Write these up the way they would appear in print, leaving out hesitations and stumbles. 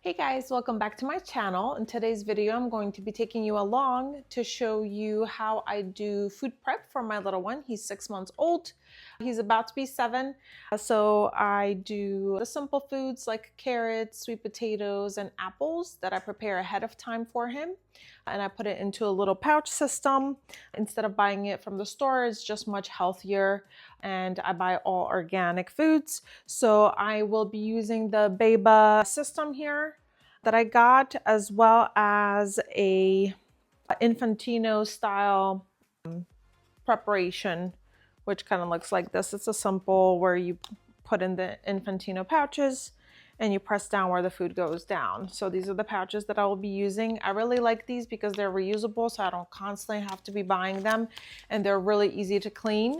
Hey guys, welcome back to my channel. In today's video, I'm going to be taking you along to show you how I do food prep for my little one. He's 6 months old. He's about to be 7. So I do the simple foods like carrots, sweet potatoes, and apples that I prepare ahead of time for him. And I put it into a little pouch system. Instead of buying it from the store, it's just much healthier. And I buy all organic foods. So I will be using the BEABA system here that I got, as well as a Infantino style preparation, which kind of looks like this. It's a simple where you put in the Infantino pouches and you press down where the food goes down. So these are the pouches that I will be using. I really like these because they're reusable, so I don't constantly have to be buying them, and they're really easy to clean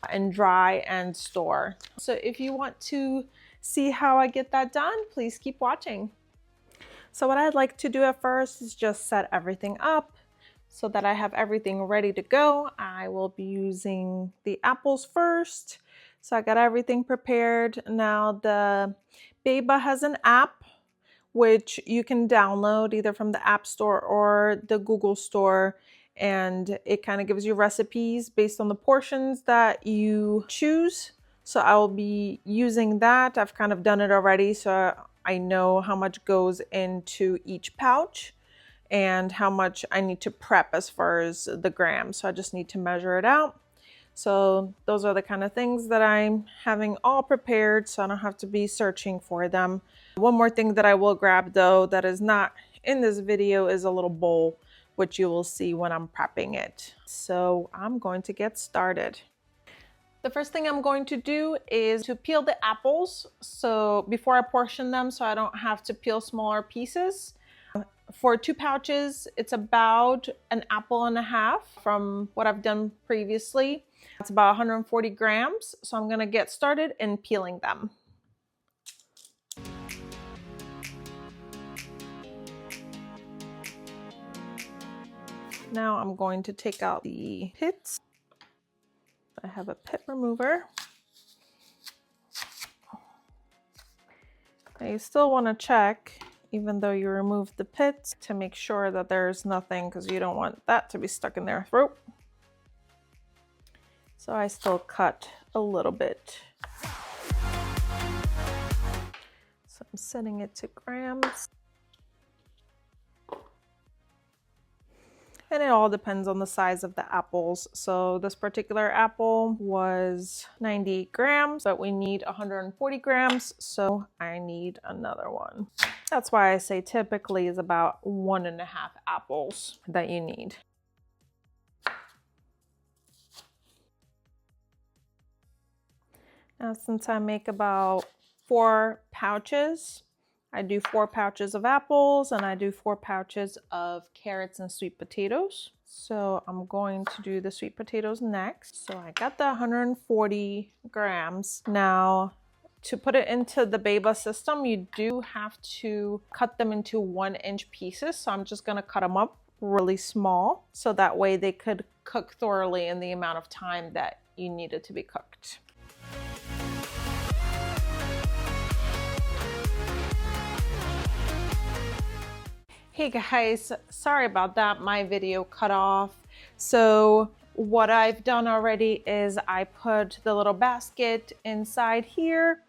and dry and store. So if you want to see how I get that done, please keep watching. So what I'd like to do at first is just set everything up so that I have everything ready to go. I will be using the apples first. So I got everything prepared. Now the BEABA has an app which you can download either from the App Store or the Google Store, and it kind of gives you recipes based on the portions that you choose. So I will be using that. I've kind of done it already, so I know how much goes into each pouch and how much I need to prep as far as the grams. So I just need to measure it out. So those are the kind of things that I'm having all prepared, so I don't have to be searching for them. One more thing that I will grab though that is not in this video is a little bowl, which you will see when I'm prepping it. So I'm going to get started. The first thing I'm going to do is to peel the apples, so before I portion them, so I don't have to peel smaller pieces. For 2 pouches, it's about an apple and a half from what I've done previously. It's about 140 grams. So I'm gonna get started in peeling them. Now I'm going to take out the pits. I have a pit remover. Now you still wanna check, even though you remove the pits, to make sure that there's nothing, because you don't want that to be stuck in their throat. So I still cut a little bit. So I'm setting it to grams. And it all depends on the size of the apples. So this particular apple was 98 grams, but we need 140 grams, so I need another one. That's why I say typically is about 1.5 apples that you need. Now, since I make about 4 pouches, I do 4 pouches of apples and I do 4 pouches of carrots and sweet potatoes. So I'm going to do the sweet potatoes next. So I got the 140 grams. Now, to put it into the BEABA system, you do have to cut them into 1-inch pieces. So I'm just gonna cut them up really small, so that way they could cook thoroughly in the amount of time that you need it to be cooked. Hey guys, sorry about that, my video cut off. So what I've done already is I put the little basket inside here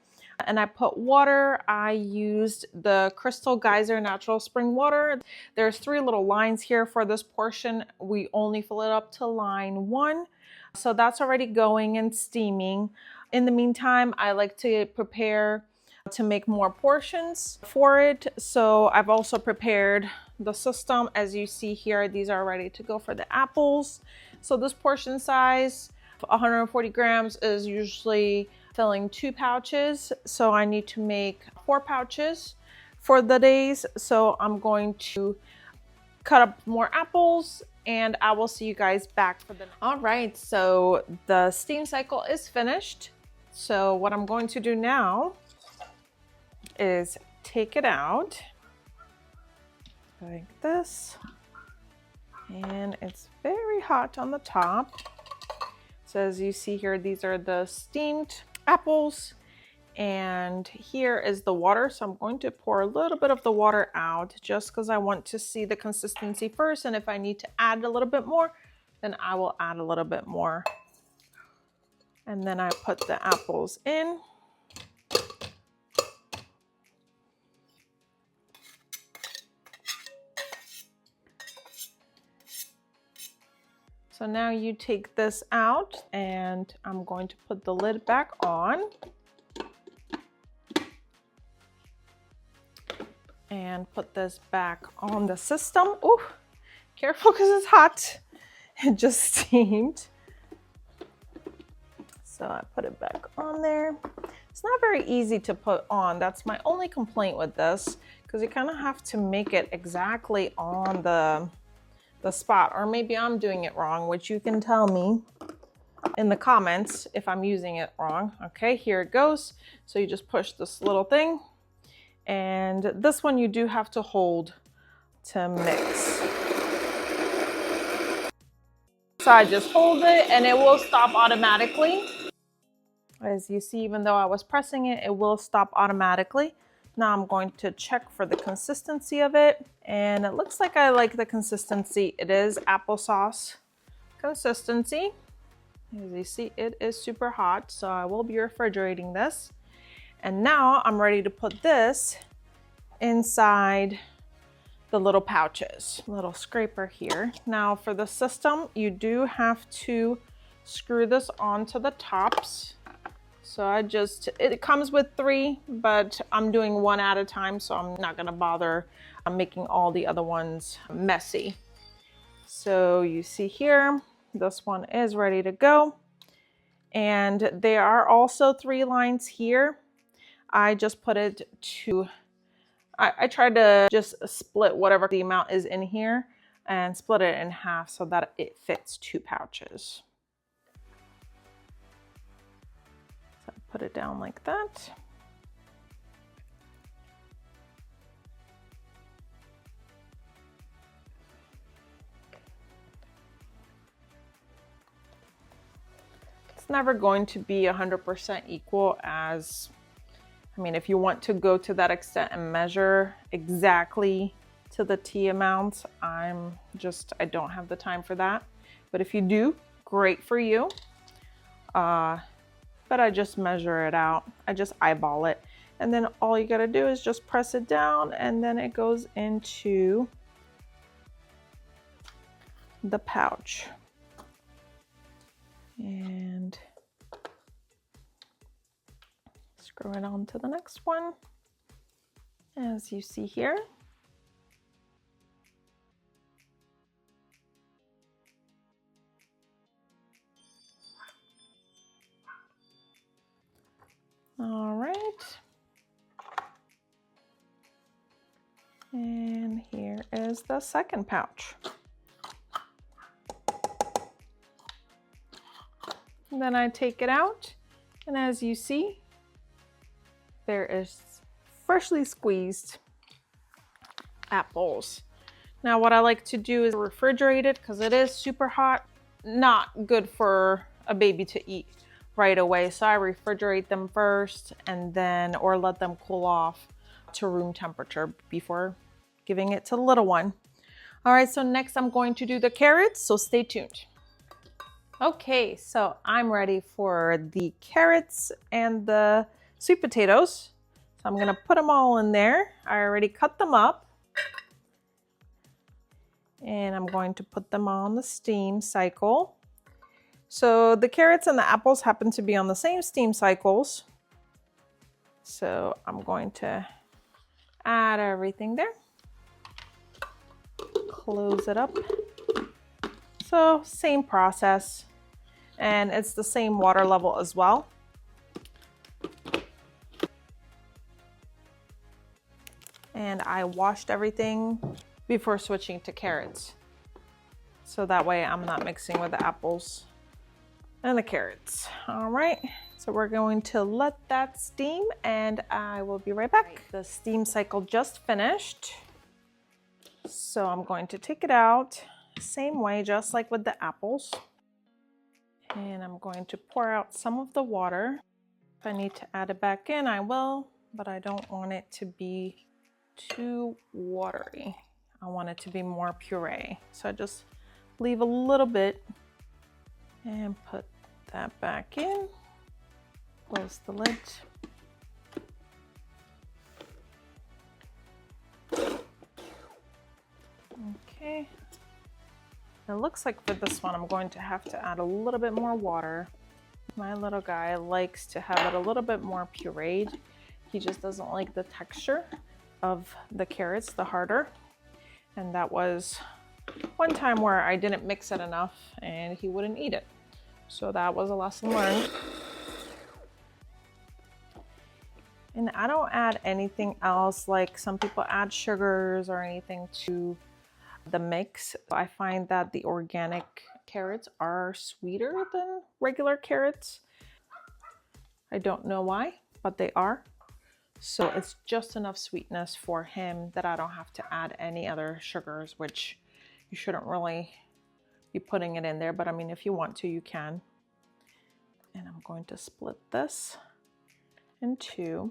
and I put water. I used the Crystal Geyser natural spring water. There's 3 little lines here for this portion. We only fill it up to line 1. So that's already going and steaming. In the meantime, I like to prepare to make more portions for it. So I've also prepared the system. As you see here, these are ready to go for the apples. So this portion size, 140 grams, is usually filling 2 pouches. So I need to make 4 pouches for the days. So I'm going to cut up more apples and I will see you guys back for the... All right, so the steam cycle is finished. So what I'm going to do now is take it out like this, and it's very hot on the top. So as you see here, these are the steamed apples, And here is the water. So I'm going to pour a little bit of the water out just because I want to see the consistency first. And if I need to add a little bit more, then I will add a little bit more. And then I put the apples in. So now you take this out and I'm going to put the lid back on. And put this back on the system. Oh, careful because it's hot. It just steamed. So I put it back on there. It's not very easy to put on. That's my only complaint with this, because you kind of have to make it exactly on the spot, or maybe I'm doing it wrong, which you can tell me in the comments if I'm using it wrong. Okay, here it goes. So you just push this little thing, and this one you do have to hold to mix. So I just hold it and it will stop automatically. As you see, even though I was pressing it, it will stop automatically. Now I'm going to check for the consistency of it. And it looks like I like the consistency. It is applesauce consistency. As you see, it is super hot, so I will be refrigerating this. And now I'm ready to put this inside the little pouches. Little scraper here. Now for the system, you do have to screw this onto the tops. So it comes with 3, but I'm doing 1 at a time, so I'm not gonna bother making all the other ones messy. So you see here, this one is ready to go. And there are also 3 lines here. I just put it to, I tried to just split whatever the amount is in here and split it in half so that it fits 2 pouches. So I put it down like that. It's never going to be 100% equal, as I mean, if you want to go to that extent and measure exactly to the T amount, I don't have the time for that. But if you do, great for you. But I just measure it out. I just eyeball it. And then all you gotta do is just press it down, and then it goes into the pouch. And screw it on to the next one, as you see here. All right. And here is the second pouch. And then I take it out, and as you see, there is freshly squeezed apples. Now what I like to do is refrigerate it because it is super hot. Not good for a baby to eat right away. So I refrigerate them first, and then, or let them cool off to room temperature before giving it to the little one. All right, so next I'm going to do the carrots, so stay tuned. Okay, so I'm ready for the carrots and the sweet potatoes. So I'm gonna put them all in there. I already cut them up. And I'm going to put them on the steam cycle. So the carrots and the apples happen to be on the same steam cycles. So I'm going to add everything there. Close it up. So same process, and it's the same water level as well. And I washed everything before switching to carrots. So that way I'm not mixing with the apples and the carrots. All right, so we're going to let that steam, and I will be right back. The steam cycle just finished. So I'm going to take it out, same way, just like with the apples. And I'm going to pour out some of the water. If I need to add it back in, I will, but I don't want it to be too watery. I want it to be more puree. So I just leave a little bit and put that back in. Close the lid. Okay. It looks like for this one, I'm going to have to add a little bit more water. My little guy likes to have it a little bit more pureed. He just doesn't like the texture of the carrots, the harder. And that was one time where I didn't mix it enough and he wouldn't eat it. So that was a lesson learned. And I don't add anything else, like some people add sugars or anything to the mix. I find that the organic carrots are sweeter than regular carrots. I don't know why, but they are. So it's just enough sweetness for him that I don't have to add any other sugars, which you shouldn't really be putting it in there. But I mean, if you want to, you can. And I'm going to split this in two.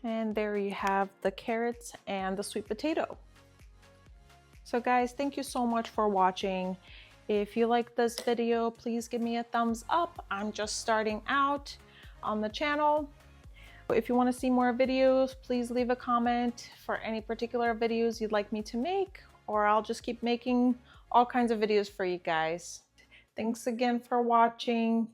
And there you have the carrots and the sweet potato. So guys, thank you so much for watching. If you like this video, please give me a thumbs up. I'm just starting out on the channel. If you want to see more videos, please leave a comment for any particular videos you'd like me to make, or I'll just keep making all kinds of videos for you guys. Thanks again for watching.